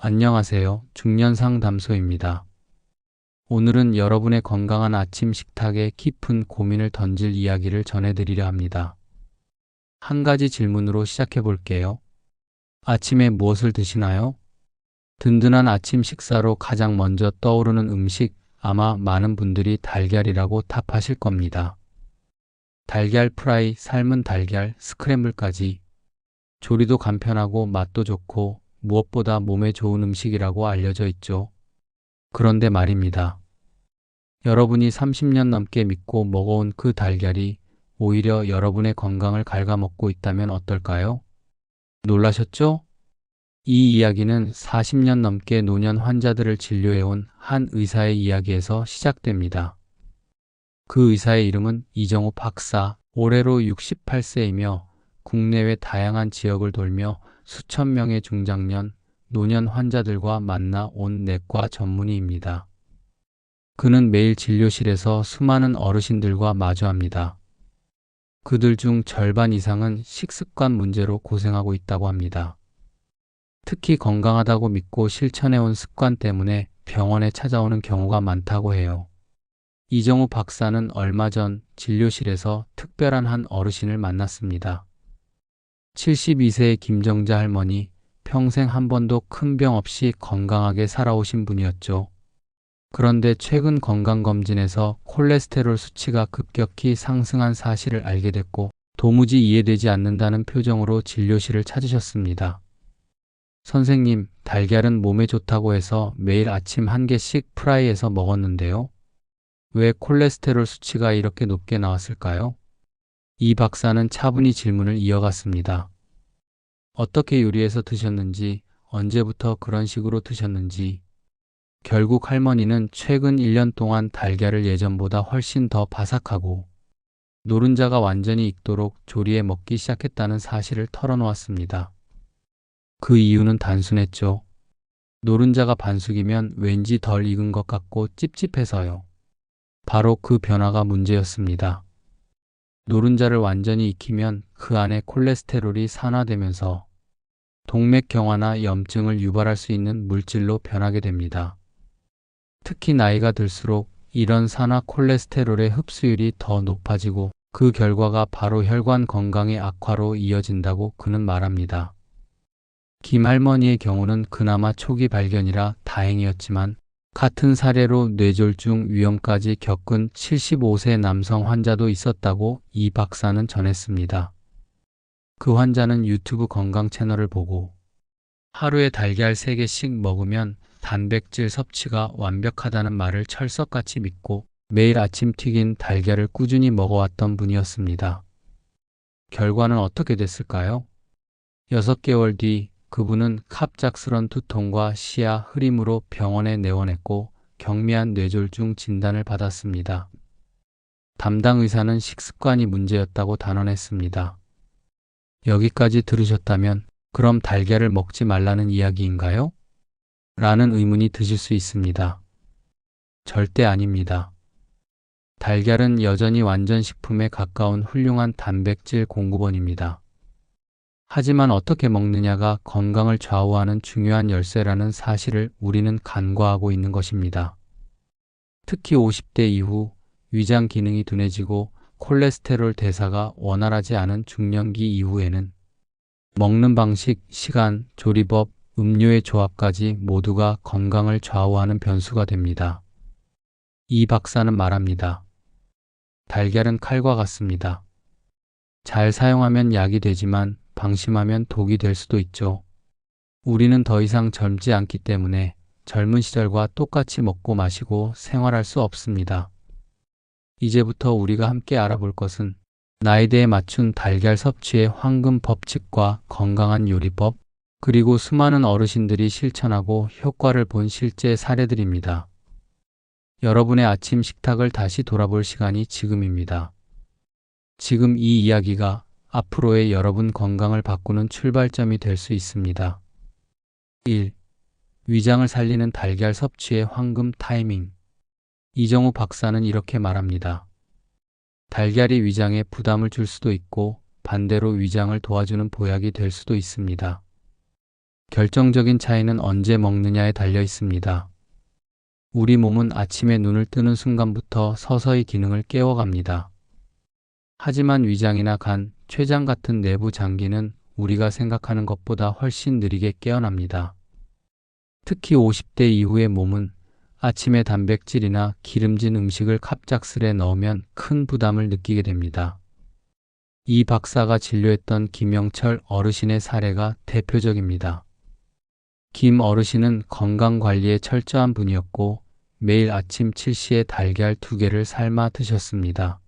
안녕하세요. 중년상담소입니다. 오늘은 여러분의 건강한 아침 식탁에 깊은 고민을 던질 이야기를 전해드리려 합니다. 한 가지 질문으로 시작해 볼게요. 아침에 무엇을 드시나요? 든든한 아침 식사로 가장 먼저 떠오르는 음식, 아마 많은 분들이 달걀이라고 답하실 겁니다. 달걀 프라이, 삶은 달걀, 스크램블까지 조리도 간편하고 맛도 좋고 무엇보다 몸에 좋은 음식이라고 알려져 있죠. 그런데 말입니다. 여러분이 30년 넘게 믿고 먹어온 그 달걀이 오히려 여러분의 건강을 갉아먹고 있다면 어떨까요? 놀라셨죠? 이 이야기는 40년 넘게 노년 환자들을 진료해온 한 의사의 이야기에서 시작됩니다. 그 의사의 이름은 이정우 박사, 올해로 68세이며 국내외 다양한 지역을 돌며 수천 명의 중장년, 노년 환자들과 만나 온 내과 전문의입니다. 그는 매일 진료실에서 수많은 어르신들과 마주합니다. 그들 중 절반 이상은 식습관 문제로 고생하고 있다고 합니다. 특히 건강하다고 믿고 실천해온 습관 때문에 병원에 찾아오는 경우가 많다고 해요. 이정우 박사는 얼마 전 진료실에서 특별한 한 어르신을 만났습니다. 72세의 김정자 할머니, 평생 한 번도 큰 병 없이 건강하게 살아오신 분이었죠. 그런데 최근 건강검진에서 콜레스테롤 수치가 급격히 상승한 사실을 알게 됐고 도무지 이해되지 않는다는 표정으로 진료실을 찾으셨습니다. 선생님, 달걀은 몸에 좋다고 해서 매일 아침 한 개씩 프라이해서 먹었는데요. 왜 콜레스테롤 수치가 이렇게 높게 나왔을까요? 이 박사는 차분히 질문을 이어갔습니다. 어떻게 요리해서 드셨는지, 언제부터 그런 식으로 드셨는지. 결국 할머니는 최근 1년 동안 달걀을 예전보다 훨씬 더 바삭하고 노른자가 완전히 익도록 조리해 먹기 시작했다는 사실을 털어놓았습니다. 그 이유는 단순했죠. 노른자가 반숙이면 왠지 덜 익은 것 같고 찝찝해서요. 바로 그 변화가 문제였습니다. 노른자를 완전히 익히면 그 안에 콜레스테롤이 산화되면서 동맥경화나 염증을 유발할 수 있는 물질로 변하게 됩니다. 특히 나이가 들수록 이런 산화 콜레스테롤의 흡수율이 더 높아지고 그 결과가 바로 혈관 건강의 악화로 이어진다고 그는 말합니다. 김 할머니의 경우는 그나마 초기 발견이라 다행이었지만 같은 사례로 뇌졸중 위험까지 겪은 75세 남성 환자도 있었다고 이 박사는 전했습니다. 그 환자는 유튜브 건강 채널을 보고 하루에 달걀 3개씩 먹으면 단백질 섭취가 완벽하다는 말을 철석같이 믿고 매일 아침 튀긴 달걀을 꾸준히 먹어왔던 분이었습니다. 결과는 어떻게 됐을까요? 6개월 뒤 그분은 갑작스런 두통과 시야 흐림으로 병원에 내원했고 경미한 뇌졸중 진단을 받았습니다. 담당 의사는 식습관이 문제였다고 단언했습니다. 여기까지 들으셨다면 그럼 달걀을 먹지 말라는 이야기인가요? 라는 의문이 드실 수 있습니다. 절대 아닙니다. 달걀은 여전히 완전식품에 가까운 훌륭한 단백질 공급원입니다. 하지만 어떻게 먹느냐가 건강을 좌우하는 중요한 열쇠라는 사실을 우리는 간과하고 있는 것입니다. 특히 50대 이후 위장 기능이 둔해지고 콜레스테롤 대사가 원활하지 않은 중년기 이후에는 먹는 방식, 시간, 조리법, 음료의 조합까지 모두가 건강을 좌우하는 변수가 됩니다. 이 박사는 말합니다. 달걀은 칼과 같습니다. 잘 사용하면 약이 되지만 방심하면 독이 될 수도 있죠. 우리는 더 이상 젊지 않기 때문에 젊은 시절과 똑같이 먹고 마시고 생활할 수 없습니다. 이제부터 우리가 함께 알아볼 것은 나이대에 맞춘 달걀 섭취의 황금 법칙과 건강한 요리법, 그리고 수많은 어르신들이 실천하고 효과를 본 실제 사례들입니다. 여러분의 아침 식탁을 다시 돌아볼 시간이 지금입니다. 지금 이 이야기가 앞으로의 여러분 건강을 바꾸는 출발점이 될 수 있습니다. 1. 위장을 살리는 달걀 섭취의 황금 타이밍. 이정우 박사는 이렇게 말합니다. 달걀이 위장에 부담을 줄 수도 있고 반대로 위장을 도와주는 보약이 될 수도 있습니다. 결정적인 차이는 언제 먹느냐에 달려 있습니다. 우리 몸은 아침에 눈을 뜨는 순간부터 서서히 기능을 깨워갑니다. 하지만 위장이나 간, 췌장 같은 내부 장기는 우리가 생각하는 것보다 훨씬 느리게 깨어납니다. 특히 50대 이후의 몸은 아침에 단백질이나 기름진 음식을 갑작스레 넣으면 큰 부담을 느끼게 됩니다. 이 박사가 진료했던 김영철 어르신의 사례가 대표적입니다. 김 어르신은 건강관리에 철저한 분이었고 매일 아침 7시에 달걀 2개를 삶아 드셨습니다.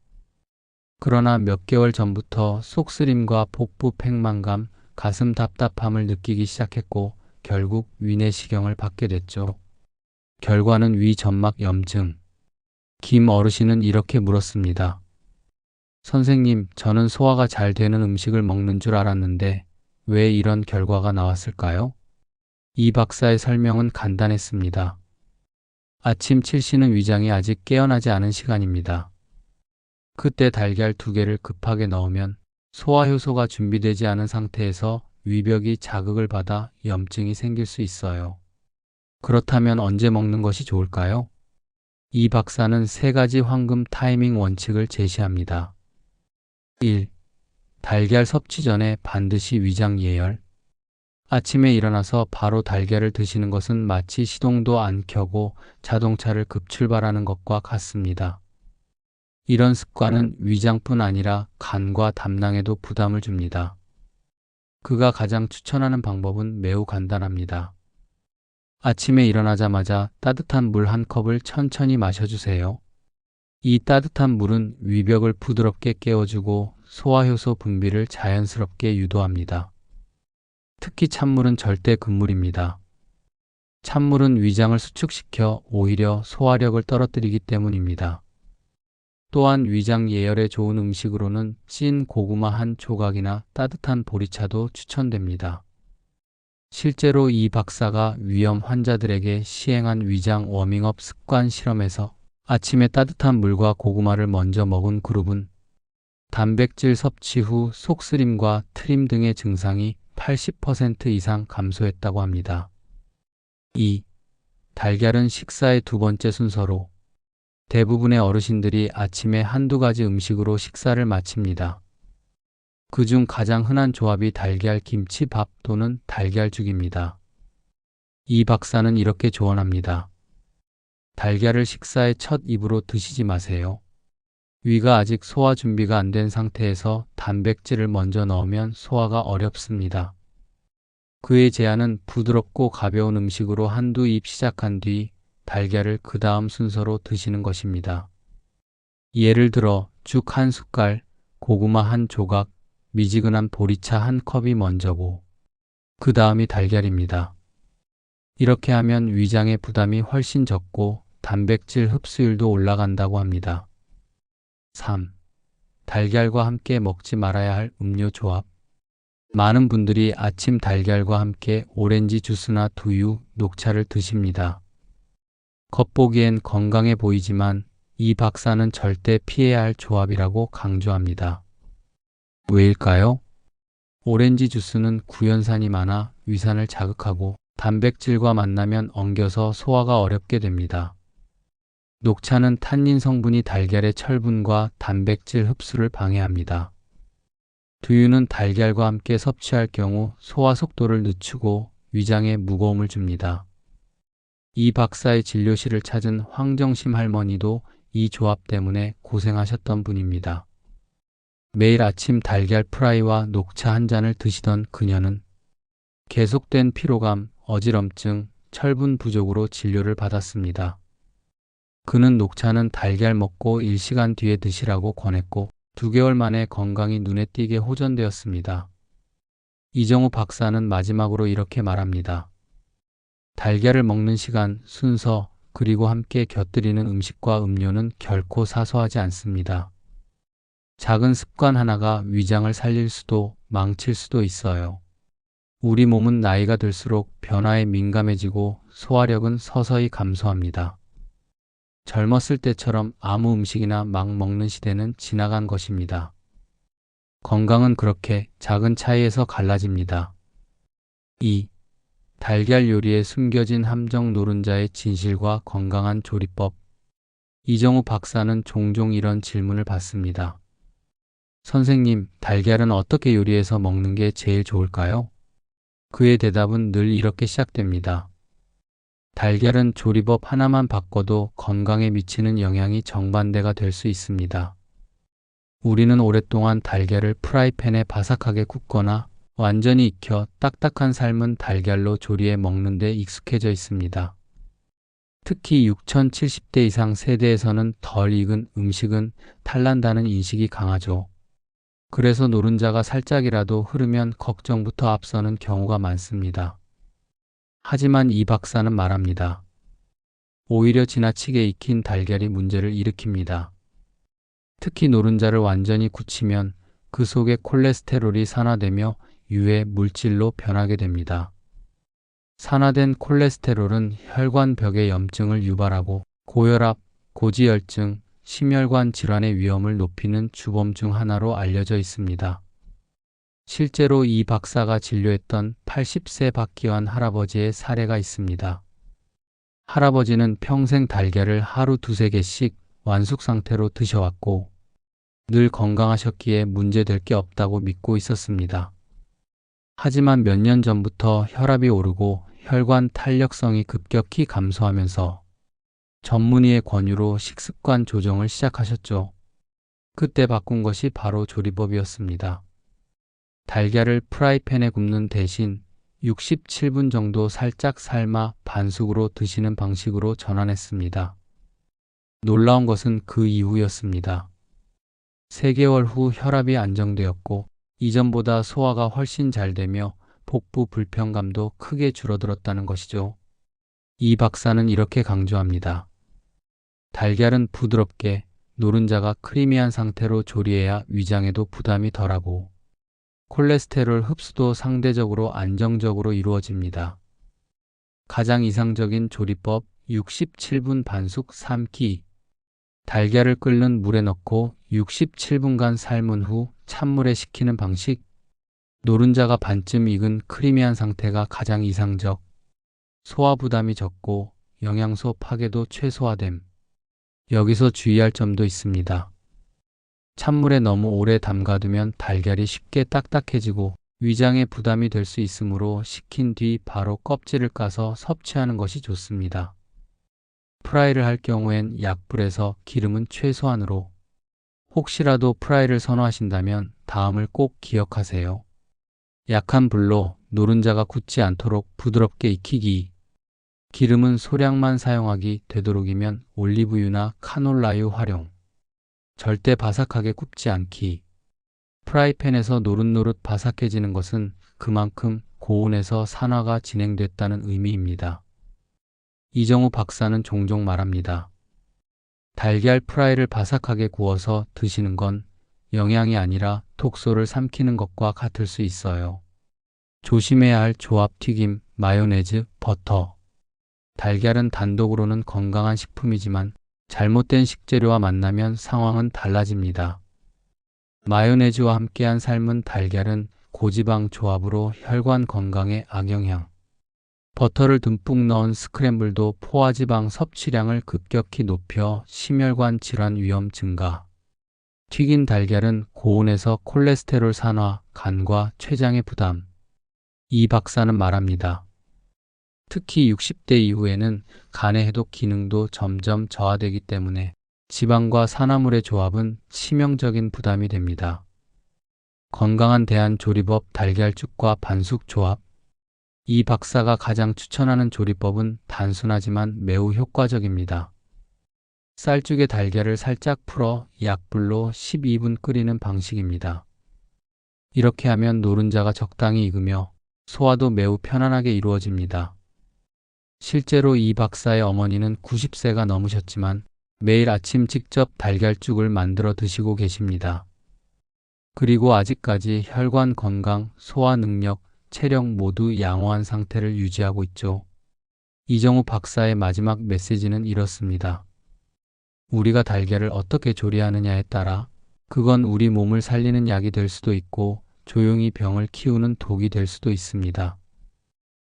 그러나 몇 개월 전부터 속쓰림과 복부 팽만감, 가슴 답답함을 느끼기 시작했고 결국 위내시경을 받게 됐죠. 결과는 위점막 염증. 김 어르신은 이렇게 물었습니다. 선생님, 저는 소화가 잘 되는 음식을 먹는 줄 알았는데 왜 이런 결과가 나왔을까요? 이 박사의 설명은 간단했습니다. 아침 7시는 위장이 아직 깨어나지 않은 시간입니다. 그때 달걀 2개를 급하게 넣으면 소화효소가 준비되지 않은 상태에서 위벽이 자극을 받아 염증이 생길 수 있어요. 그렇다면 언제 먹는 것이 좋을까요? 이 박사는 3가지 황금 타이밍 원칙을 제시합니다. 1. 달걀 섭취 전에 반드시 위장 예열. 아침에 일어나서 바로 달걀을 드시는 것은 마치 시동도 안 켜고 자동차를 급출발하는 것과 같습니다. 이런 습관은 위장뿐 아니라 간과 담낭에도 부담을 줍니다. 그가 가장 추천하는 방법은 매우 간단합니다. 아침에 일어나자마자 따뜻한 물 1컵을 천천히 마셔주세요. 이 따뜻한 물은 위벽을 부드럽게 깨워주고 소화효소 분비를 자연스럽게 유도합니다. 특히 찬물은 절대 금물입니다. 찬물은 위장을 수축시켜 오히려 소화력을 떨어뜨리기 때문입니다. 또한 위장 예열에 좋은 음식으로는 찐 고구마 1조각이나 따뜻한 보리차도 추천됩니다. 실제로 이 박사가 위염 환자들에게 시행한 위장 워밍업 습관 실험에서 아침에 따뜻한 물과 고구마를 먼저 먹은 그룹은 단백질 섭취 후 속쓰림과 트림 등의 증상이 80% 이상 감소했다고 합니다. 2. 달걀은 식사의 2번째 순서로. 대부분의 어르신들이 아침에 1~2가지 음식으로 식사를 마칩니다. 그중 가장 흔한 조합이 달걀 김치밥 또는 달걀죽입니다. 이 박사는 이렇게 조언합니다. 달걀을 식사의 첫 입으로 드시지 마세요. 위가 아직 소화 준비가 안 된 상태에서 단백질을 먼저 넣으면 소화가 어렵습니다. 그의 제안은 부드럽고 가벼운 음식으로 1~2입 시작한 뒤 달걀을 그 다음 순서로 드시는 것입니다. 예를 들어 죽 1숟갈, 고구마 1조각, 미지근한 보리차 1컵이 먼저고 그 다음이 달걀입니다. 이렇게 하면 위장의 부담이 훨씬 적고 단백질 흡수율도 올라간다고 합니다. 3. 달걀과 함께 먹지 말아야 할 음료 조합. 많은 분들이 아침 달걀과 함께 오렌지 주스나 두유, 녹차를 드십니다. 겉보기엔 건강해 보이지만 이 박사는 절대 피해야 할 조합이라고 강조합니다. 왜일까요? 오렌지 주스는 구연산이 많아 위산을 자극하고 단백질과 만나면 엉겨서 소화가 어렵게 됩니다. 녹차는 탄닌 성분이 달걀의 철분과 단백질 흡수를 방해합니다. 두유는 달걀과 함께 섭취할 경우 소화 속도를 늦추고 위장에 무거움을 줍니다. 이 박사의 진료실을 찾은 황정심 할머니도 이 조합 때문에 고생하셨던 분입니다. 매일 아침 달걀 프라이와 녹차 1잔을 드시던 그녀는 계속된 피로감, 어지럼증, 철분 부족으로 진료를 받았습니다. 그는 녹차는 달걀 먹고 1시간 뒤에 드시라고 권했고 2개월 만에 건강이 눈에 띄게 호전되었습니다. 이정우 박사는 마지막으로 이렇게 말합니다. 달걀을 먹는 시간, 순서, 그리고 함께 곁들이는 음식과 음료는 결코 사소하지 않습니다. 작은 습관 하나가 위장을 살릴 수도 망칠 수도 있어요. 우리 몸은 나이가 들수록 변화에 민감해지고 소화력은 서서히 감소합니다. 젊었을 때처럼 아무 음식이나 막 먹는 시대는 지나간 것입니다. 건강은 그렇게 작은 차이에서 갈라집니다. 2. 달걀 요리에 숨겨진 함정 노른자의 진실과 건강한 조리법. 이정우 박사는 종종 이런 질문을 받습니다. 선생님, 달걀은 어떻게 요리해서 먹는 게 제일 좋을까요? 그의 대답은 늘 이렇게 시작됩니다. 달걀은 조리법 하나만 바꿔도 건강에 미치는 영향이 정반대가 될 수 있습니다. 우리는 오랫동안 달걀을 프라이팬에 바삭하게 굽거나 완전히 익혀 딱딱한 삶은 달걀로 조리해 먹는 데 익숙해져 있습니다. 특히 6070대 이상 세대에서는 덜 익은 음식은 탈난다는 인식이 강하죠. 그래서 노른자가 살짝이라도 흐르면 걱정부터 앞서는 경우가 많습니다. 하지만 이 박사는 말합니다. 오히려 지나치게 익힌 달걀이 문제를 일으킵니다. 특히 노른자를 완전히 굳히면 그 속에 콜레스테롤이 산화되며 유해 물질로 변하게 됩니다. 산화된 콜레스테롤은 혈관벽의 염증을 유발하고 고혈압, 고지혈증, 심혈관 질환의 위험을 높이는 주범 중 하나로 알려져 있습니다. 실제로 이 박사가 진료했던 80세 박기환 할아버지의 사례가 있습니다. 할아버지는 평생 달걀을 하루 2~3개씩 완숙 상태로 드셔왔고 늘 건강하셨기에 문제될 게 없다고 믿고 있었습니다. 하지만 몇 년 전부터 혈압이 오르고 혈관 탄력성이 급격히 감소하면서 전문의의 권유로 식습관 조정을 시작하셨죠. 그때 바꾼 것이 바로 조리법이었습니다. 달걀을 프라이팬에 굽는 대신 67분 정도 살짝 삶아 반숙으로 드시는 방식으로 전환했습니다. 놀라운 것은 그 이후였습니다. 3개월 후 혈압이 안정되었고 이전보다 소화가 훨씬 잘 되며 복부 불편감도 크게 줄어들었다는 것이죠. 이 박사는 이렇게 강조합니다. 달걀은 부드럽게, 노른자가 크리미한 상태로 조리해야 위장에도 부담이 덜하고 콜레스테롤 흡수도 상대적으로 안정적으로 이루어집니다. 가장 이상적인 조리법 67분 반숙 삶기. 달걀을 끓는 물에 넣고 67분간 삶은 후 찬물에 식히는 방식. 노른자가 반쯤 익은 크리미한 상태가 가장 이상적. 소화 부담이 적고 영양소 파괴도 최소화됨. 여기서 주의할 점도 있습니다. 찬물에 너무 오래 담가두면 달걀이 쉽게 딱딱해지고 위장에 부담이 될 수 있으므로 식힌 뒤 바로 껍질을 까서 섭취하는 것이 좋습니다. 프라이를 할 경우엔 약불에서 기름은 최소한으로. 혹시라도 프라이를 선호하신다면 다음을 꼭 기억하세요. 약한 불로 노른자가 굳지 않도록 부드럽게 익히기. 기름은 소량만 사용하기, 되도록이면 올리브유나 카놀라유 활용. 절대 바삭하게 굽지 않기. 프라이팬에서 노릇노릇 바삭해지는 것은 그만큼 고온에서 산화가 진행됐다는 의미입니다. 이정우 박사는 종종 말합니다. 달걀 프라이를 바삭하게 구워서 드시는 건 영양이 아니라 독소를 삼키는 것과 같을 수 있어요. 조심해야 할 조합 튀김, 마요네즈, 버터. 달걀은 단독으로는 건강한 식품이지만 잘못된 식재료와 만나면 상황은 달라집니다. 마요네즈와 함께한 삶은 달걀은 고지방 조합으로 혈관 건강에 악영향. 버터를 듬뿍 넣은 스크램블도 포화지방 섭취량을 급격히 높여 심혈관 질환 위험 증가. 튀긴 달걀은 고온에서 콜레스테롤 산화, 간과 췌장의 부담. 이 박사는 말합니다. 특히 60대 이후에는 간의 해독 기능도 점점 저하되기 때문에 지방과 산화물의 조합은 치명적인 부담이 됩니다. 건강한 대한 조리법 달걀죽과 반숙 조합. 이 박사가 가장 추천하는 조리법은 단순하지만 매우 효과적입니다. 쌀죽에 달걀을 살짝 풀어 약불로 12분 끓이는 방식입니다. 이렇게 하면 노른자가 적당히 익으며 소화도 매우 편안하게 이루어집니다. 실제로 이 박사의 어머니는 90세가 넘으셨지만 매일 아침 직접 달걀죽을 만들어 드시고 계십니다. 그리고 아직까지 혈관 건강, 소화 능력, 체력 모두 양호한 상태를 유지하고 있죠. 이정우 박사의 마지막 메시지는 이렇습니다. 우리가 달걀을 어떻게 조리하느냐에 따라 그건 우리 몸을 살리는 약이 될 수도 있고 조용히 병을 키우는 독이 될 수도 있습니다.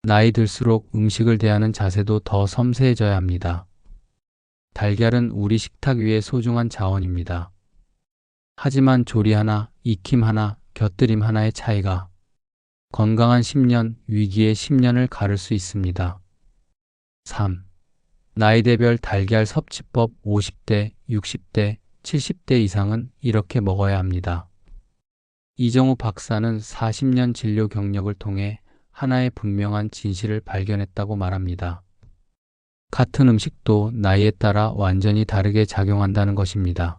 나이 들수록 음식을 대하는 자세도 더 섬세해져야 합니다. 달걀은 우리 식탁 위의 소중한 자원입니다. 하지만 조리 하나, 익힘 하나, 곁들임 하나의 차이가 건강한 10년, 위기의 10년을 가를 수 있습니다. 3. 나이대별 달걀 섭취법 50대, 60대, 70대 이상은 이렇게 먹어야 합니다. 이정우 박사는 40년 진료 경력을 통해 하나의 분명한 진실을 발견했다고 말합니다. 같은 음식도 나이에 따라 완전히 다르게 작용한다는 것입니다.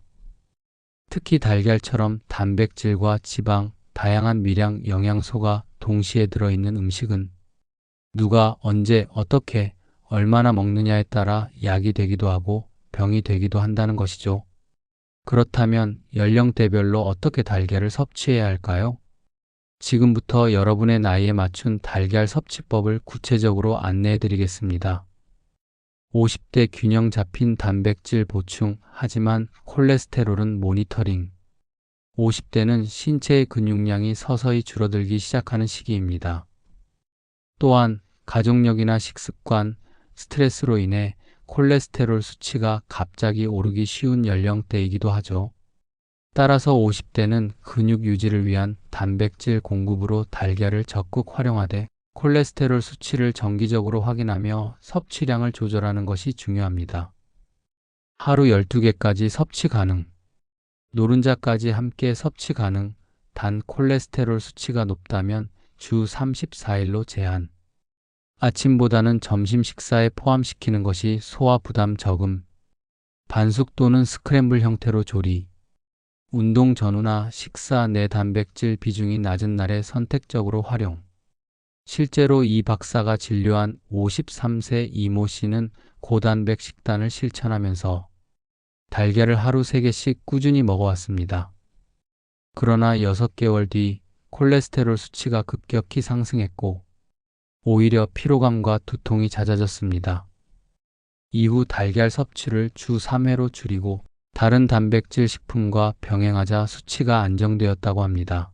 특히 달걀처럼 단백질과 지방, 다양한 미량 영양소가 동시에 들어있는 음식은 누가 언제 어떻게 얼마나 먹느냐에 따라 약이 되기도 하고 병이 되기도 한다는 것이죠. 그렇다면 연령대별로 어떻게 달걀을 섭취해야 할까요? 지금부터 여러분의 나이에 맞춘 달걀 섭취법을 구체적으로 안내해 드리겠습니다. 50대 균형 잡힌 단백질 보충, 하지만 콜레스테롤은 모니터링. 50대는 신체의 근육량이 서서히 줄어들기 시작하는 시기입니다. 또한 가족력이나 식습관, 스트레스로 인해 콜레스테롤 수치가 갑자기 오르기 쉬운 연령대이기도 하죠. 따라서 50대는 근육 유지를 위한 단백질 공급으로 달걀을 적극 활용하되 콜레스테롤 수치를 정기적으로 확인하며 섭취량을 조절하는 것이 중요합니다. 하루 12개까지 섭취 가능. 노른자까지 함께 섭취 가능. 단 콜레스테롤 수치가 높다면 주 34일로 제한. 아침보다는 점심 식사에 포함시키는 것이 소화 부담 적음. 반숙 또는 스크램블 형태로 조리. 운동 전후나 식사 내 단백질 비중이 낮은 날에 선택적으로 활용. 실제로 이 박사가 진료한 53세 이모 씨는 고단백 식단을 실천하면서 달걀을 하루 3개씩 꾸준히 먹어왔습니다. 그러나 6개월 뒤 콜레스테롤 수치가 급격히 상승했고 오히려 피로감과 두통이 잦아졌습니다. 이후 달걀 섭취를 주 3회로 줄이고 다른 단백질 식품과 병행하자 수치가 안정되었다고 합니다.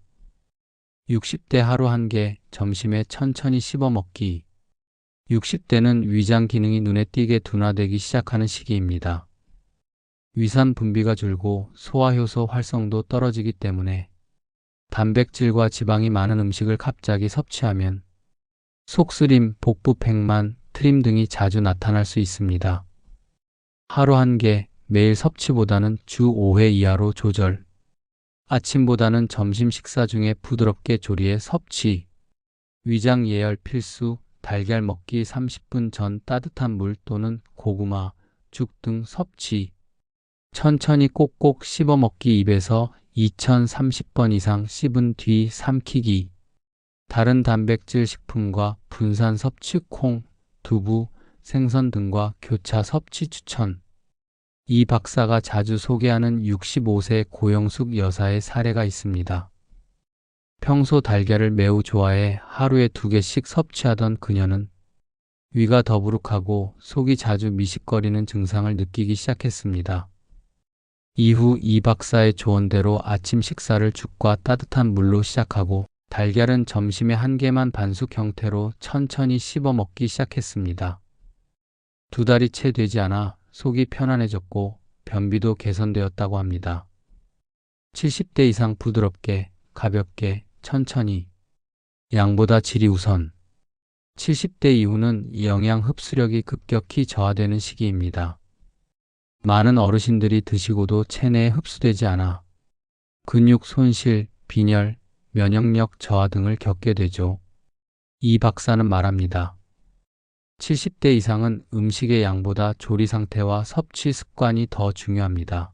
60대 하루 1개, 점심에 천천히 씹어 먹기. 60대는 위장 기능이 눈에 띄게 둔화되기 시작하는 시기입니다. 위산 분비가 줄고 소화효소 활성도 떨어지기 때문에 단백질과 지방이 많은 음식을 갑자기 섭취하면 속쓰림, 복부 팽만, 트림 등이 자주 나타날 수 있습니다. 하루 1개, 매일 섭취보다는 주 5회 이하로 조절. 아침보다는 점심 식사 중에 부드럽게 조리해 섭취. 위장 예열 필수. 달걀 먹기 30분 전 따뜻한 물 또는 고구마, 죽 등 섭취. 천천히 꼭꼭 씹어 먹기. 입에서 2030번 이상 씹은 뒤 삼키기. 다른 단백질 식품과 분산 섭취. 콩, 두부, 생선 등과 교차 섭취 추천. 이 박사가 자주 소개하는 65세 고영숙 여사의 사례가 있습니다. 평소 달걀을 매우 좋아해 하루에 2개씩 섭취하던 그녀는 위가 더부룩하고 속이 자주 미식거리는 증상을 느끼기 시작했습니다. 이후 이 박사의 조언대로 아침 식사를 죽과 따뜻한 물로 시작하고 달걀은 점심에 1개만 반숙 형태로 천천히 씹어 먹기 시작했습니다. 2달이 채 되지 않아 속이 편안해졌고 변비도 개선되었다고 합니다. 70대 이상 부드럽게, 가볍게, 천천히. 양보다 질이 우선. 70대 이후는 영양 흡수력이 급격히 저하되는 시기입니다. 많은 어르신들이 드시고도 체내에 흡수되지 않아 근육 손실, 빈혈, 면역력 저하 등을 겪게 되죠. 이 박사는 말합니다. 70대 이상은 음식의 양보다 조리 상태와 섭취 습관이 더 중요합니다.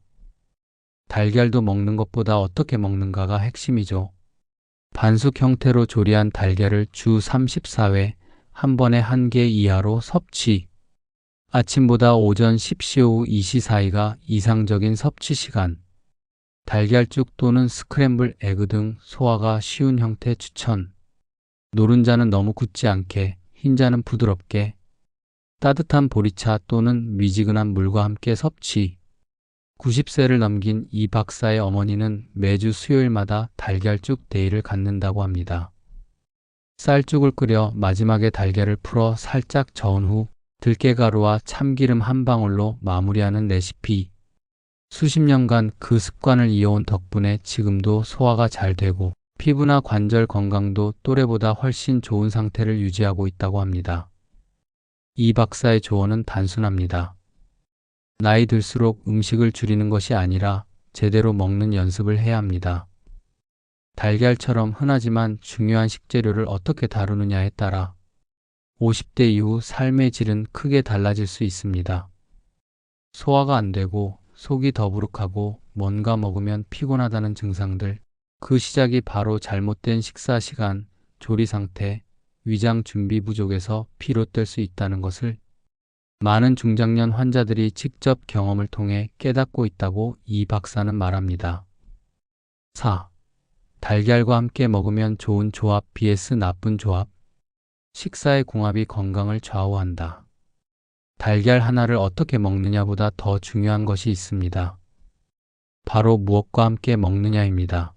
달걀도 먹는 것보다 어떻게 먹는가가 핵심이죠. 반숙 형태로 조리한 달걀을 주 34회, 한 번에 1개 이하로 섭취. 아침보다 오전 10시 오후 2시 사이가 이상적인 섭취 시간. 달걀죽 또는 스크램블 에그 등 소화가 쉬운 형태 추천. 노른자는 너무 굳지 않게, 흰자는 부드럽게. 따뜻한 보리차 또는 미지근한 물과 함께 섭취. 90세를 넘긴 이 박사의 어머니는 매주 수요일마다 달걀죽 데이를 갖는다고 합니다. 쌀죽을 끓여 마지막에 달걀을 풀어 살짝 저은 후 들깨가루와 참기름 한 방울로 마무리하는 레시피. 수십 년간 그 습관을 이어온 덕분에 지금도 소화가 잘 되고 피부나 관절 건강도 또래보다 훨씬 좋은 상태를 유지하고 있다고 합니다. 이 박사의 조언은 단순합니다. 나이 들수록 음식을 줄이는 것이 아니라 제대로 먹는 연습을 해야 합니다. 달걀처럼 흔하지만 중요한 식재료를 어떻게 다루느냐에 따라 50대 이후 삶의 질은 크게 달라질 수 있습니다. 소화가 안 되고 속이 더부룩하고 뭔가 먹으면 피곤하다는 증상들, 그 시작이 바로 잘못된 식사 시간, 조리 상태, 위장 준비 부족에서 비롯될 수 있다는 것을 많은 중장년 환자들이 직접 경험을 통해 깨닫고 있다고 이 박사는 말합니다. 4. 달걀과 함께 먹으면 좋은 조합 vs 나쁜 조합. 식사의 궁합이 건강을 좌우한다. 달걀 하나를 어떻게 먹느냐보다 더 중요한 것이 있습니다. 바로 무엇과 함께 먹느냐입니다.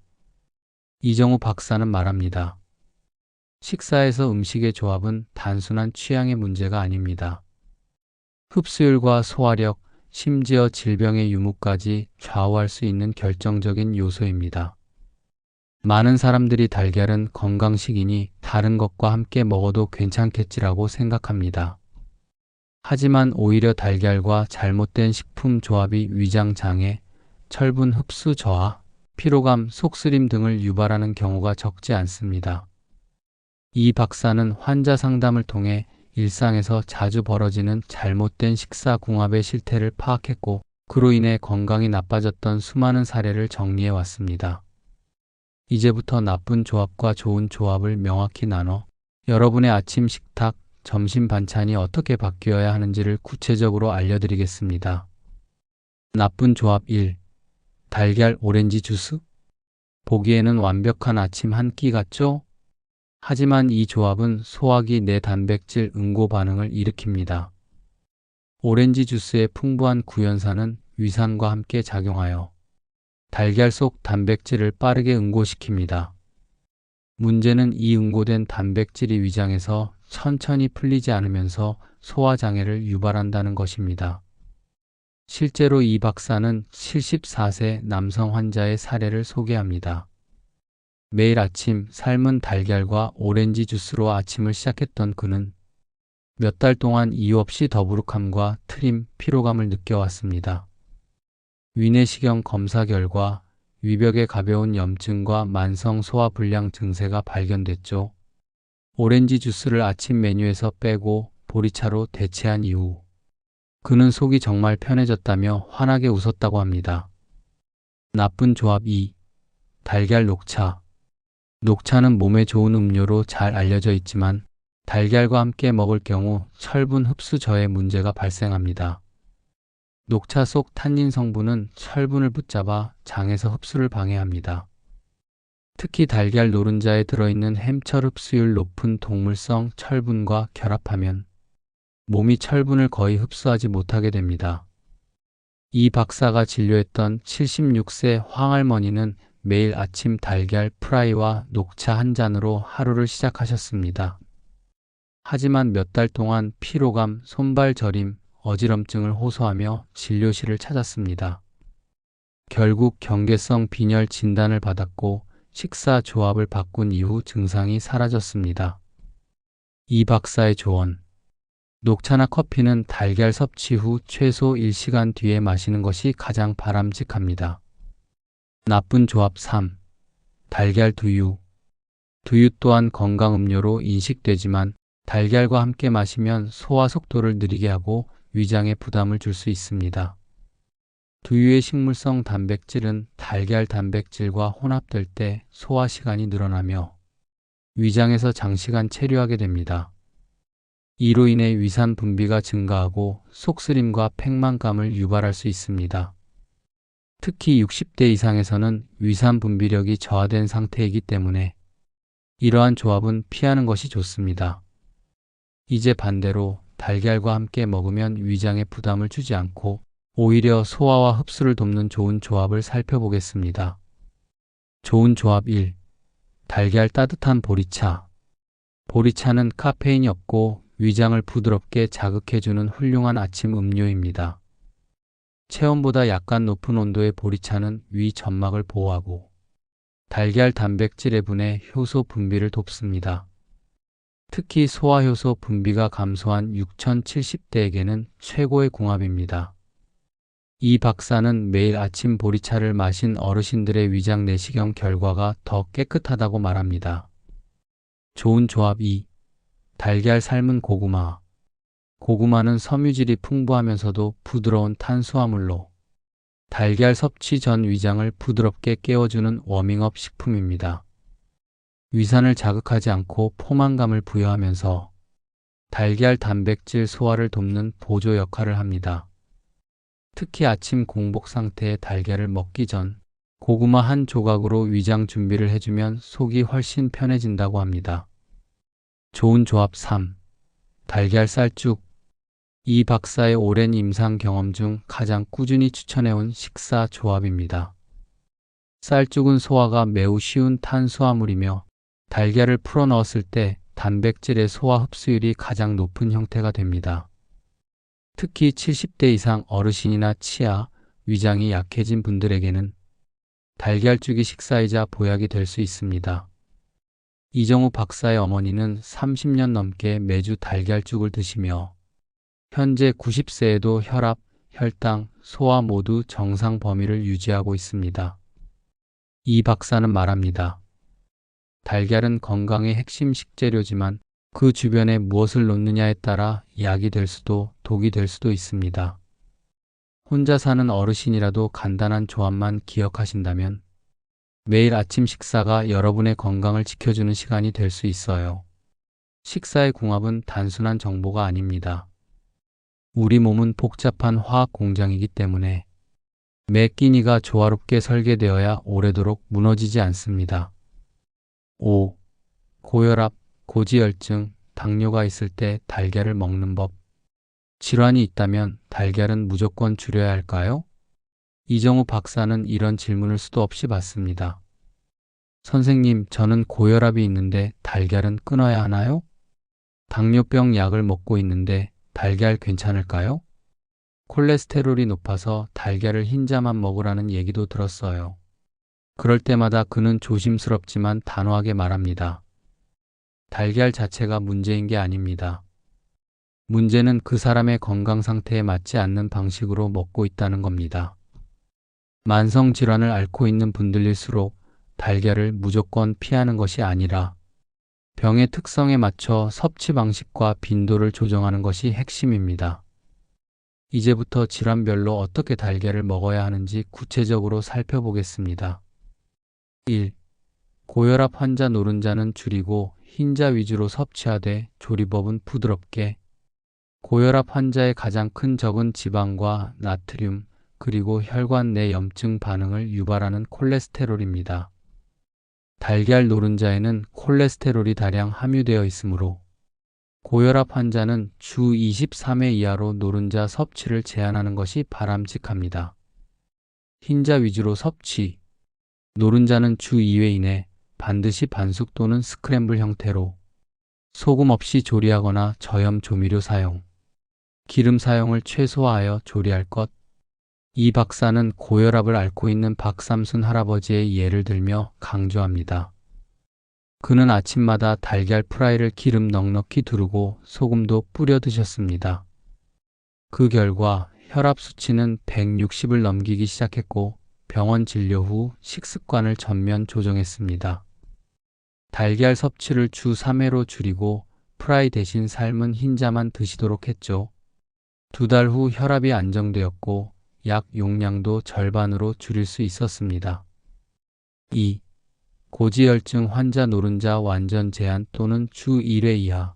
이정우 박사는 말합니다. 식사에서 음식의 조합은 단순한 취향의 문제가 아닙니다. 흡수율과 소화력, 심지어 질병의 유무까지 좌우할 수 있는 결정적인 요소입니다. 많은 사람들이 달걀은 건강식이니 다른 것과 함께 먹어도 괜찮겠지라고 생각합니다. 하지만 오히려 달걀과 잘못된 식품 조합이 위장 장애, 철분 흡수 저하, 피로감, 속쓰림 등을 유발하는 경우가 적지 않습니다. 이 박사는 환자 상담을 통해 일상에서 자주 벌어지는 잘못된 식사 궁합의 실태를 파악했고, 그로 인해 건강이 나빠졌던 수많은 사례를 정리해 왔습니다. 이제부터 나쁜 조합과 좋은 조합을 명확히 나눠 여러분의 아침 식탁, 점심 반찬이 어떻게 바뀌어야 하는지를 구체적으로 알려드리겠습니다. 나쁜 조합 1. 달걀 오렌지 주스? 보기에는 완벽한 아침 한 끼 같죠? 하지만 이 조합은 소화기 내 단백질 응고 반응을 일으킵니다. 오렌지 주스의 풍부한 구연산은 위산과 함께 작용하여 달걀 속 단백질을 빠르게 응고시킵니다. 문제는 이 응고된 단백질이 위장에서 천천히 풀리지 않으면서 소화 장애를 유발한다는 것입니다. 실제로 이 박사는 74세 남성 환자의 사례를 소개합니다. 매일 아침 삶은 달걀과 오렌지 주스로 아침을 시작했던 그는 몇 달 동안 이유 없이 더부룩함과 트림, 피로감을 느껴왔습니다. 위내시경 검사 결과 위벽에 가벼운 염증과 만성 소화불량 증세가 발견됐죠. 오렌지 주스를 아침 메뉴에서 빼고 보리차로 대체한 이후 그는 속이 정말 편해졌다며 환하게 웃었다고 합니다. 나쁜 조합 2. 달걀 녹차. 녹차는 몸에 좋은 음료로 잘 알려져 있지만 달걀과 함께 먹을 경우 철분 흡수 저해 문제가 발생합니다. 녹차 속 탄닌 성분은 철분을 붙잡아 장에서 흡수를 방해합니다. 특히 달걀 노른자에 들어있는 햄철 흡수율 높은 동물성 철분과 결합하면 몸이 철분을 거의 흡수하지 못하게 됩니다. 이 박사가 진료했던 76세 황할머니는 매일 아침 달걀 프라이와 녹차 한 잔으로 하루를 시작하셨습니다. 하지만 몇 달 동안 피로감, 손발 저림, 어지럼증을 호소하며 진료실을 찾았습니다. 결국 경계성 빈혈 진단을 받았고 식사 조합을 바꾼 이후 증상이 사라졌습니다. 이 박사의 조언. 녹차나 커피는 달걀 섭취 후 최소 1시간 뒤에 마시는 것이 가장 바람직합니다. 나쁜 조합 3. 달걀 두유. 두유 또한 건강 음료로 인식되지만 달걀과 함께 마시면 소화 속도를 느리게 하고 위장에 부담을 줄 수 있습니다. 두유의 식물성 단백질은 달걀 단백질과 혼합될 때 소화 시간이 늘어나며 위장에서 장시간 체류하게 됩니다. 이로 인해 위산 분비가 증가하고 속쓰림과 팽만감을 유발할 수 있습니다. 특히 60대 이상에서는 위산 분비력이 저하된 상태이기 때문에 이러한 조합은 피하는 것이 좋습니다. 이제 반대로 달걀과 함께 먹으면 위장에 부담을 주지 않고 오히려 소화와 흡수를 돕는 좋은 조합을 살펴보겠습니다. 좋은 조합 1. 달걀 따뜻한 보리차. 보리차는 카페인이 없고 위장을 부드럽게 자극해주는 훌륭한 아침 음료입니다. 체온보다 약간 높은 온도의 보리차는 위 점막을 보호하고 달걀 단백질의 분해 효소 분비를 돕습니다. 특히 소화효소 분비가 감소한 6070대에게는 최고의 궁합입니다. 이 박사는 매일 아침 보리차를 마신 어르신들의 위장 내시경 결과가 더 깨끗하다고 말합니다. 좋은 조합 2. 달걀 삶은 고구마. 고구마는 섬유질이 풍부하면서도 부드러운 탄수화물로 달걀 섭취 전 위장을 부드럽게 깨워주는 워밍업 식품입니다. 위산을 자극하지 않고 포만감을 부여하면서 달걀 단백질 소화를 돕는 보조 역할을 합니다. 특히 아침 공복 상태의 달걀을 먹기 전 고구마 한 조각으로 위장 준비를 해주면 속이 훨씬 편해진다고 합니다. 좋은 조합 3. 달걀 쌀죽. 이 박사의 오랜 임상 경험 중 가장 꾸준히 추천해온 식사 조합입니다. 쌀죽은 소화가 매우 쉬운 탄수화물이며 달걀을 풀어 넣었을 때 단백질의 소화 흡수율이 가장 높은 형태가 됩니다. 특히 70대 이상 어르신이나 치아, 위장이 약해진 분들에게는 달걀죽이 식사이자 보약이 될 수 있습니다. 이정우 박사의 어머니는 30년 넘게 매주 달걀죽을 드시며 현재 90세에도 혈압, 혈당, 소화 모두 정상 범위를 유지하고 있습니다. 이 박사는 말합니다. 달걀은 건강의 핵심 식재료지만 그 주변에 무엇을 놓느냐에 따라 약이 될 수도 독이 될 수도 있습니다. 혼자 사는 어르신이라도 간단한 조합만 기억하신다면 매일 아침 식사가 여러분의 건강을 지켜주는 시간이 될 수 있어요. 식사의 궁합은 단순한 정보가 아닙니다. 우리 몸은 복잡한 화학 공장이기 때문에 매 끼니가 조화롭게 설계되어야 오래도록 무너지지 않습니다. 5. 고혈압, 고지혈증, 당뇨가 있을 때 달걀을 먹는 법. 질환이 있다면 달걀은 무조건 줄여야 할까요? 이정우 박사는 이런 질문을 수도 없이 받습니다. 선생님, 저는 고혈압이 있는데 달걀은 끊어야 하나요? 당뇨병 약을 먹고 있는데 달걀 괜찮을까요? 콜레스테롤이 높아서 달걀을 흰자만 먹으라는 얘기도 들었어요. 그럴 때마다 그는 조심스럽지만 단호하게 말합니다. 달걀 자체가 문제인 게 아닙니다. 문제는 그 사람의 건강 상태에 맞지 않는 방식으로 먹고 있다는 겁니다. 만성 질환을 앓고 있는 분들일수록 달걀을 무조건 피하는 것이 아니라 병의 특성에 맞춰 섭취 방식과 빈도를 조정하는 것이 핵심입니다. 이제부터 질환별로 어떻게 달걀을 먹어야 하는지 구체적으로 살펴보겠습니다. 1. 고혈압 환자 노른자는 줄이고 흰자 위주로 섭취하되 조리법은 부드럽게. 고혈압 환자의 가장 큰 적은 지방과 나트륨, 그리고 혈관 내 염증 반응을 유발하는 콜레스테롤입니다. 달걀 노른자에는 콜레스테롤이 다량 함유되어 있으므로 고혈압 환자는 주 23회 이하로 노른자 섭취를 제한하는 것이 바람직합니다. 흰자 위주로 섭취. 노른자는 주 2회 이내 반드시 반숙 또는 스크램블 형태로 소금 없이 조리하거나 저염 조미료 사용, 기름 사용을 최소화하여 조리할 것. 이 박사는 고혈압을 앓고 있는 박삼순 할아버지의 예를 들며 강조합니다. 그는 아침마다 달걀 프라이를 기름 넉넉히 두르고 소금도 뿌려 드셨습니다. 그 결과 혈압 수치는 160을 넘기기 시작했고 병원 진료 후 식습관을 전면 조정했습니다. 달걀 섭취를 주 3회로 줄이고 프라이 대신 삶은 흰자만 드시도록 했죠. 2달 후 혈압이 안정되었고 약 용량도 절반으로 줄일 수 있었습니다. 2. 고지혈증 환자 노른자 완전 제한 또는 주 1회 이하.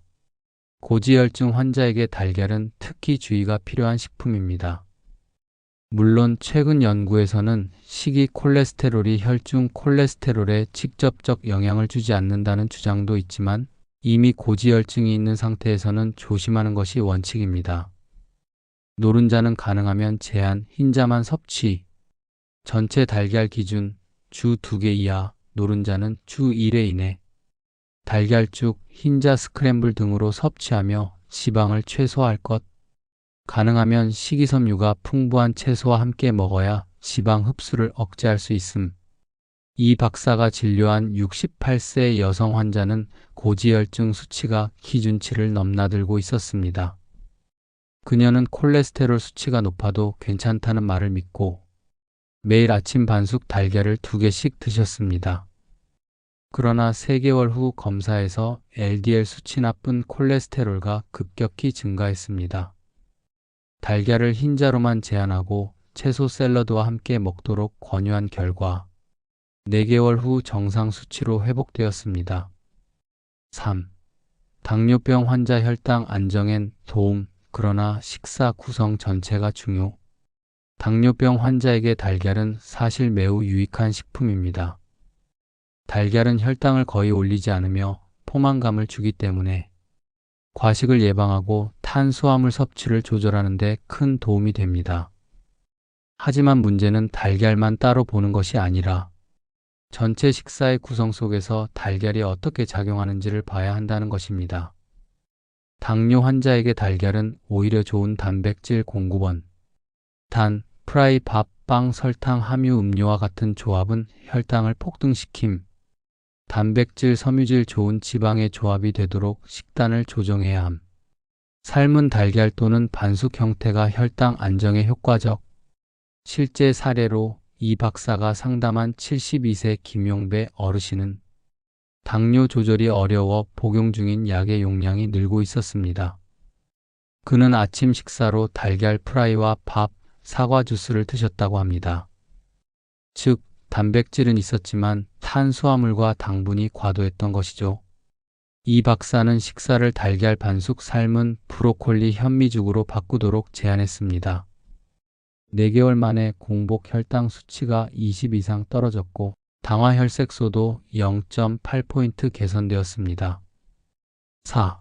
고지혈증 환자에게 달걀은 특히 주의가 필요한 식품입니다. 물론 최근 연구에서는 식이 콜레스테롤이 혈중 콜레스테롤에 직접적 영향을 주지 않는다는 주장도 있지만 이미 고지혈증이 있는 상태에서는 조심하는 것이 원칙입니다. 노른자는 가능하면 제한 흰자만 섭취. 전체 달걀 기준 주 2개 이하, 노른자는 주 1회 이내. 달걀죽, 흰자 스크램블 등으로 섭취하며 지방을 최소화할 것. 가능하면 식이섬유가 풍부한 채소와 함께 먹어야 지방 흡수를 억제할 수 있음. 이 박사가 진료한 68세 여성 환자는 고지혈증 수치가 기준치를 넘나들고 있었습니다. 그녀는 콜레스테롤 수치가 높아도 괜찮다는 말을 믿고 매일 아침 반숙 달걀을 2개씩 드셨습니다. 그러나 3개월 후 검사에서 LDL 수치 나쁜 콜레스테롤과 급격히 증가했습니다. 달걀을 흰자로만 제한하고 채소 샐러드와 함께 먹도록 권유한 결과 4개월 후 정상 수치로 회복되었습니다. 3. 당뇨병 환자 혈당 안정엔 도움. 그러나 식사 구성 전체가 중요. 당뇨병 환자에게 달걀은 사실 매우 유익한 식품입니다. 달걀은 혈당을 거의 올리지 않으며 포만감을 주기 때문에 과식을 예방하고 탄수화물 섭취를 조절하는 데 큰 도움이 됩니다. 하지만 문제는 달걀만 따로 보는 것이 아니라 전체 식사의 구성 속에서 달걀이 어떻게 작용하는지를 봐야 한다는 것입니다. 당뇨 환자에게 달걀은 오히려 좋은 단백질 공급원. 단, 프라이, 밥, 빵, 설탕, 함유, 음료와 같은 조합은 혈당을 폭등시킴. 단백질, 섬유질 좋은 지방의 조합이 되도록 식단을 조정해야 함. 삶은 달걀 또는 반숙 형태가 혈당 안정에 효과적. 실제 사례로 이 박사가 상담한 72세 김용배 어르신은 당뇨 조절이 어려워 복용 중인 약의 용량이 늘고 있었습니다. 그는 아침 식사로 달걀 프라이와 밥, 사과 주스를 드셨다고 합니다. 즉, 단백질은 있었지만 탄수화물과 당분이 과도했던 것이죠. 이 박사는 식사를 달걀 반숙 삶은 브로콜리 현미죽으로 바꾸도록 제안했습니다. 4개월 만에 공복 혈당 수치가 20 이상 떨어졌고 당화 혈색소도 0.8포인트 개선되었습니다. 4.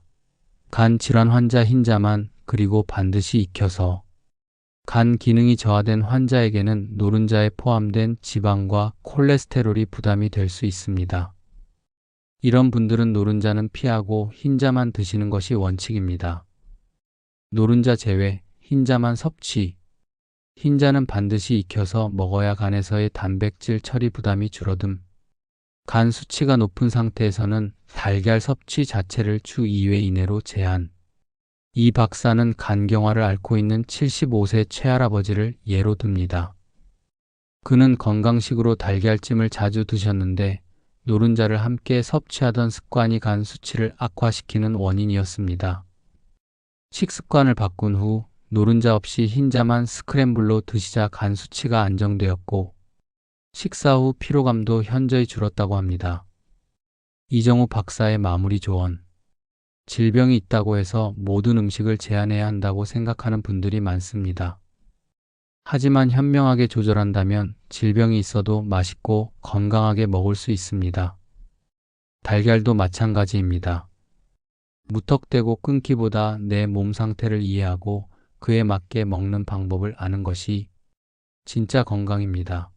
간 질환 환자 흰자만 그리고 반드시 익혀서. 간 기능이 저하된 환자에게는 노른자에 포함된 지방과 콜레스테롤이 부담이 될 수 있습니다. 이런 분들은 노른자는 피하고 흰자만 드시는 것이 원칙입니다. 노른자 제외, 흰자만 섭취. 흰자는 반드시 익혀서 먹어야 간에서의 단백질 처리 부담이 줄어듦. 간 수치가 높은 상태에서는 달걀 섭취 자체를 주 2회 이내로 제한. 이 박사는 간경화를 앓고 있는 75세 최할아버지를 예로 듭니다. 그는 건강식으로 달걀찜을 자주 드셨는데 노른자를 함께 섭취하던 습관이 간 수치를 악화시키는 원인이었습니다. 식습관을 바꾼 후 노른자 없이 흰자만 스크램블로 드시자 간 수치가 안정되었고 식사 후 피로감도 현저히 줄었다고 합니다. 이정우 박사의 마무리 조언. 질병이 있다고 해서 모든 음식을 제한해야 한다고 생각하는 분들이 많습니다. 하지만 현명하게 조절한다면 질병이 있어도 맛있고 건강하게 먹을 수 있습니다. 달걀도 마찬가지입니다. 무턱대고 끊기보다 내 몸 상태를 이해하고 그에 맞게 먹는 방법을 아는 것이 진짜 건강입니다.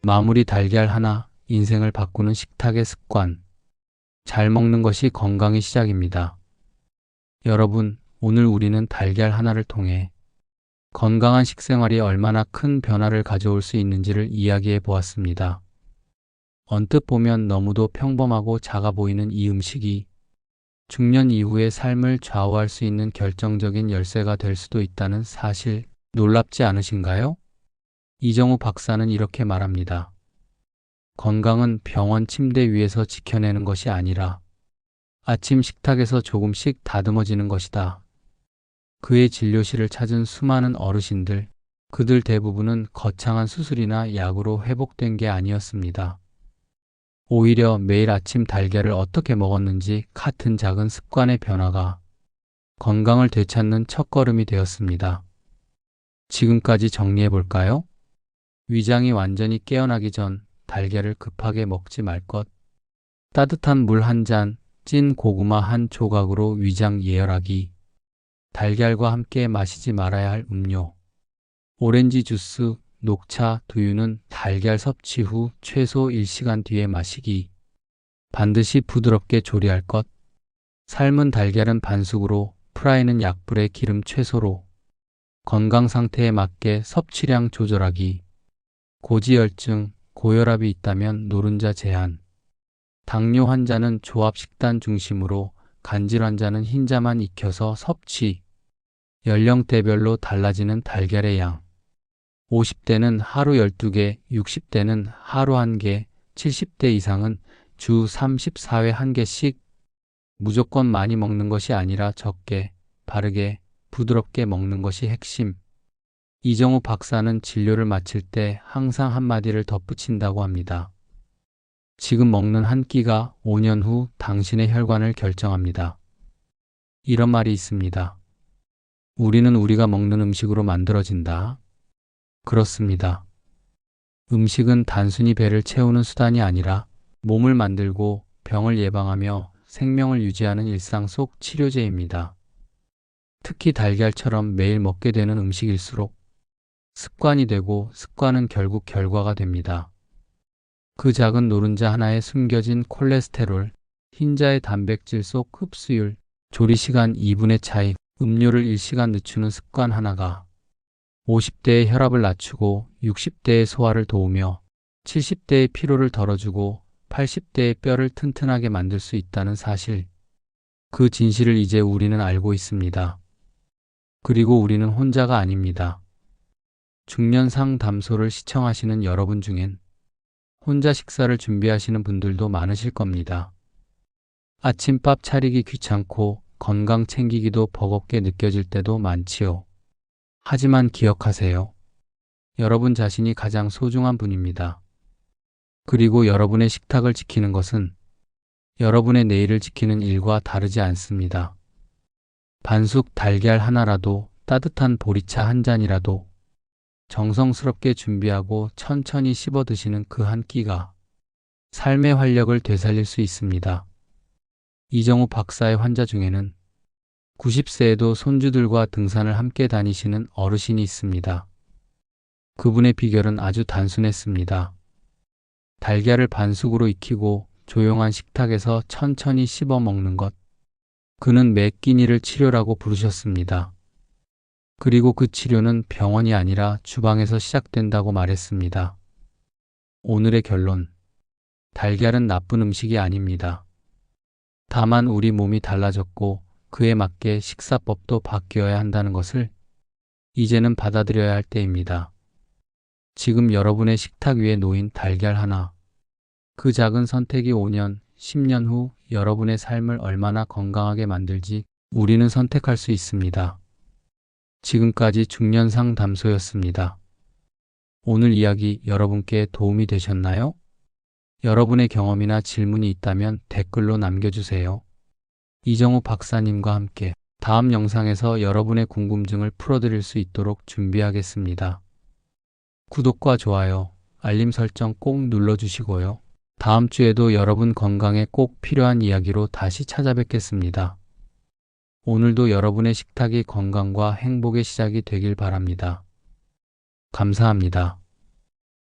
마무리 달걀 하나, 인생을 바꾸는 식탁의 습관. 잘 먹는 것이 건강의 시작입니다. 여러분, 오늘 우리는 달걀 하나를 통해 건강한 식생활이 얼마나 큰 변화를 가져올 수 있는지를 이야기해 보았습니다. 언뜻 보면 너무도 평범하고 작아 보이는 이 음식이 중년 이후의 삶을 좌우할 수 있는 결정적인 열쇠가 될 수도 있다는 사실 놀랍지 않으신가요? 이정우 박사는 이렇게 말합니다. 건강은 병원 침대 위에서 지켜내는 것이 아니라 아침 식탁에서 조금씩 다듬어지는 것이다. 그의 진료실을 찾은 수많은 어르신들, 그들 대부분은 거창한 수술이나 약으로 회복된 게 아니었습니다. 오히려 매일 아침 달걀을 어떻게 먹었는지 같은 작은 습관의 변화가 건강을 되찾는 첫걸음이 되었습니다. 지금까지 정리해 볼까요? 위장이 완전히 깨어나기 전 달걀을 급하게 먹지 말 것. 따뜻한 물 한 잔, 찐 고구마 한 조각으로 위장 예열하기. 달걀과 함께 마시지 말아야 할 음료. 오렌지 주스, 녹차, 두유는 달걀 섭취 후 최소 1시간 뒤에 마시기. 반드시 부드럽게 조리할 것. 삶은 달걀은 반숙으로, 프라이는 약불에 기름 최소로. 건강 상태에 맞게 섭취량 조절하기. 고지혈증, 고혈압이 있다면 노른자 제한. 당뇨 환자는 조합 식단 중심으로, 간질 환자는 흰자만 익혀서 섭취. 연령대별로 달라지는 달걀의 양. 50대는 하루 12개, 60대는 하루 1개, 70대 이상은 주 34회 1개씩. 무조건 많이 먹는 것이 아니라 적게, 바르게, 부드럽게 먹는 것이 핵심. 이정우 박사는 진료를 마칠 때 항상 한마디를 덧붙인다고 합니다. 지금 먹는 한 끼가 5년 후 당신의 혈관을 결정합니다. 이런 말이 있습니다. 우리는 우리가 먹는 음식으로 만들어진다. 그렇습니다. 음식은 단순히 배를 채우는 수단이 아니라 몸을 만들고 병을 예방하며 생명을 유지하는 일상 속 치료제입니다. 특히 달걀처럼 매일 먹게 되는 음식일수록 습관이 되고 습관은 결국 결과가 됩니다. 그 작은 노른자 하나에 숨겨진 콜레스테롤, 흰자의 단백질 속 흡수율, 조리시간 2분의 차이, 음료를 1시간 늦추는 습관 하나가 50대의 혈압을 낮추고 60대의 소화를 도우며 70대의 피로를 덜어주고 80대의 뼈를 튼튼하게 만들 수 있다는 사실. 그 진실을 이제 우리는 알고 있습니다. 그리고 우리는 혼자가 아닙니다. 중년 상담소를 시청하시는 여러분 중엔 혼자 식사를 준비하시는 분들도 많으실 겁니다. 아침밥 차리기 귀찮고 건강 챙기기도 버겁게 느껴질 때도 많지요. 하지만 기억하세요. 여러분 자신이 가장 소중한 분입니다. 그리고 여러분의 식탁을 지키는 것은 여러분의 내일을 지키는 일과 다르지 않습니다. 반숙 달걀 하나라도, 따뜻한 보리차 한 잔이라도 정성스럽게 준비하고 천천히 씹어 드시는 그 한 끼가 삶의 활력을 되살릴 수 있습니다. 이정우 박사의 환자 중에는 90세에도 손주들과 등산을 함께 다니시는 어르신이 있습니다. 그분의 비결은 아주 단순했습니다. 달걀을 반숙으로 익히고 조용한 식탁에서 천천히 씹어 먹는 것. 그는 매 끼니를 치료라고 부르셨습니다. 그리고 그 치료는 병원이 아니라 주방에서 시작된다고 말했습니다. 오늘의 결론. 달걀은 나쁜 음식이 아닙니다. 다만 우리 몸이 달라졌고 그에 맞게 식사법도 바뀌어야 한다는 것을 이제는 받아들여야 할 때입니다. 지금 여러분의 식탁 위에 놓인 달걀 하나. 그 작은 선택이 5년, 10년 후 여러분의 삶을 얼마나 건강하게 만들지 우리는 선택할 수 있습니다. 지금까지 중년 상담소였습니다. 오늘 이야기 여러분께 도움이 되셨나요? 여러분의 경험이나 질문이 있다면 댓글로 남겨주세요. 이정우 박사님과 함께 다음 영상에서 여러분의 궁금증을 풀어드릴 수 있도록 준비하겠습니다. 구독과 좋아요, 알림 설정 꼭 눌러주시고요. 다음 주에도 여러분 건강에 꼭 필요한 이야기로 다시 찾아뵙겠습니다. 오늘도 여러분의 식탁이 건강과 행복의 시작이 되길 바랍니다. 감사합니다.